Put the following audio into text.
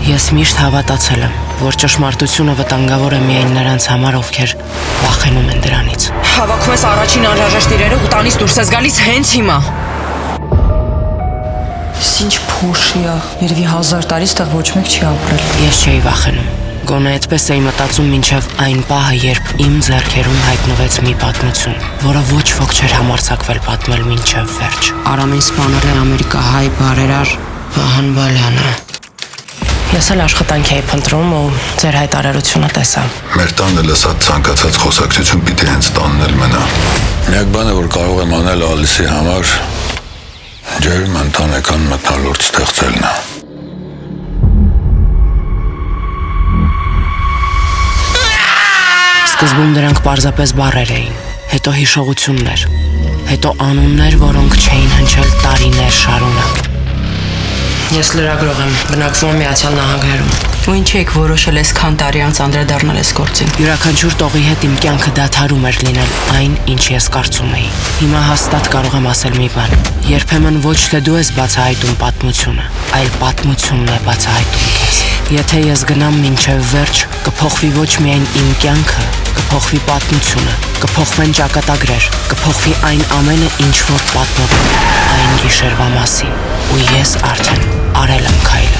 Ես միշտ հավատացել եմ, որ ճշմարտությունը վտանգավոր է միայն նրանց համար, ովքեր վախենում են դրանից։ Հավաքում ես առաջին անհրաժեշտ իրերը ու տանից դուրս ես գալիս հենց հիմա։ Ինչ փոշի է, երևի 1000 տարի ստեղ ոչ մեկ չի ապրել։ Ես չէի վախենում։ Գոնե այդպես էի մտածում մինչև այն պահը, երբ իմ ձեռքերում հայտնվեց մի պատմություն, որը ոչ ոք չէր համարձակվել պատմել մինչև վերջ։ Արամին սպանել է ամերիկահայ բարերար Վահան Բալյանը։ Ես էլ աշխատանք էի փնտրում ու ձեր հայտարարությունը տեսա։ Մեր տանը լսած ցանկացած խոսակցություն պիտի հենց տանն էլ մնա։ Միակ բանը, որ կարող եմ անել Ալիսի համար, ջերմ ընտանեկան մթնոլորտ ստեղծելն է։ Սկզբում դրանք պարզապես բառեր էին, հետո հիշողություններ, հետո անուններ, որոնք չէին հնչել տարիներ շարունակ։ Ես լրագրող եմ, բնակվում եմ Միացյալ Նահանգներում։ Ու ինչ եք որոշել այսքան տարի անց անդրադառնալ այս գործին։ Յուրաքանչյուր տողի հետ իմ կյանքը դադարում էր լինել այն, ինչ ես կարծում էի։ Հիմա հաստատ կարող եմ ասել մի բան. երբեմն ոչ թե դու ես բացահայտում պատմությունը, այլ պատմությունն է բացահայտում քեզ։ Եթե ես գնամ մինչև վերջ, կփոխվի ոչ միայն իմ կյանքը, կփոխվի պատմությունը, կփոխվեն ճակատագրեր, կփոխվի այն ամենը, ինչ որ պատմվում է այն գիշերվա մասին, ու ես արդեն արել եմ քայլը։